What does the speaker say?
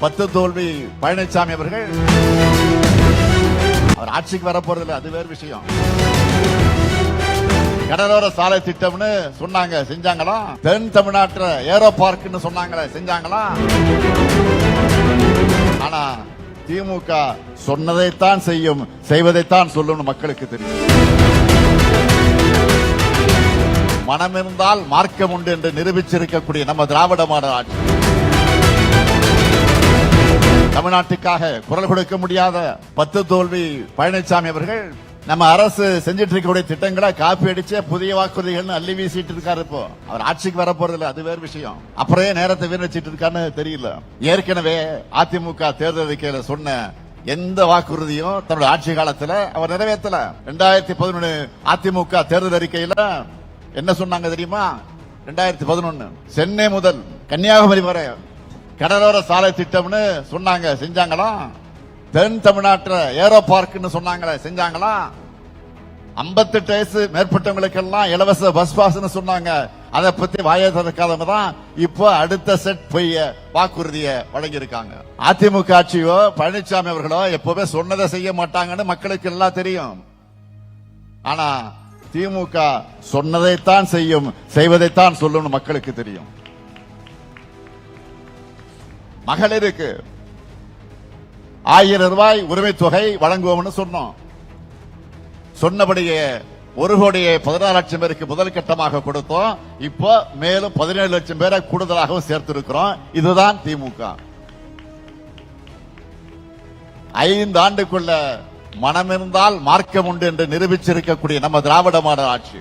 10 தோல்வி பழனிசாமி அவர்கள் அவர் ஆட்சிக்கு வரப்போறதில்லை, அது வேறு விஷயம். கடலோர சாலை திட்டம்னு சொன்னாங்க, செஞ்சாங்களா? தென் தமிழ்நாட்டுல ஏரோ பார்க்னு சொன்னாங்களே, செஞ்சாங்களா? ஆனா திமுக சொன்னதைத்தான் செய்யும், செய்வதைத்தான் சொல்லும் மக்களுக்கு தெரியும். மனம் இருந்தால் மார்க்கம் உண்டு என்று நிரூபிச்சிருக்கக்கூடிய நம்ம திராவிட மாடல் ஆட்சி, தமிழ்நாட்டுக்காக குரல் கொடுக்க முடியாத 10 தோல்வி பழனிசாமி அவர்கள் நம்ம அரசு செஞ்சிட்டு இருக்கக்கூடிய திட்டங்களை காப்பி அடிச்ச புதிய வாக்குறுதிகள் அள்ளி வீசிட்டு இருக்காரு. இப்போ அவர் ஆட்சிக்கு வரப்போறதில்லை, அது வேறு விஷயம். அப்புறம் நேரத்தை வீணடிச்சிட்டு இருக்கான்னு தெரியல. ஏற்கனவே அதிமுக தேர்தல் அறிக்கையில சொன்ன எந்த வாக்குறுதியும் தன்னுடைய ஆட்சி காலத்துல அவர் நிறைவேற்றல. 2011 அதிமுக தேர்தல் அறிக்கையில என்ன சொன்னாங்க தெரியுமா? 2011 சென்னை முதல் கன்னியாகுமரி வரை கடலோர சாலை திட்டம்னு சொன்னாங்க, செஞ்சாங்களா? தென் தமிழ்நாட்டுல ஏரோ பார்க்னு சொன்னாங்களே, செஞ்சாங்களா? 58 வயசு மேற்பட்டவங்களுக்கெல்லாம் இலவச பஸ் பாஸ்னு சொன்னாங்க, அதை பத்தி வாயை திறக்காதவங்க தான் இப்போ அடுத்த செட் பொய்ய வாக்குறுதியை வழங்கி இருக்காங்க. அதிமுக ஆட்சியோ பழனிசாமி அவர்களோ எப்பவுமே சொன்னதை செய்ய மாட்டாங்கன்னு மக்களுக்கு எல்லாம் தெரியும். ஆனா திமுக சொன்னதைத்தான் செய்யும், செய்வதைத்தான் சொல்லும் மக்களுக்கு தெரியும். மகளிருக்கு 1000 ரூபாய் உரிமை தொகை வழங்குவோம்னு சொன்னோம். சொன்னபடியே 1,16 லட்சம் பேருக்கு முதல் கட்டமாக கொடுத்தோம். இப்போ மேலும் 17 லட்சம் பேரை கூடுதலாகவும் சேர்த்திருக்கிறோம். இதுதான் திமுக. 5 ஆண்டுக்குள்ள மனம் இருந்தால் மார்க்கம் உண்டு என்று நிரூபிச்சிருக்கக்கூடிய நம்ம திராவிட மாடல் ஆட்சி.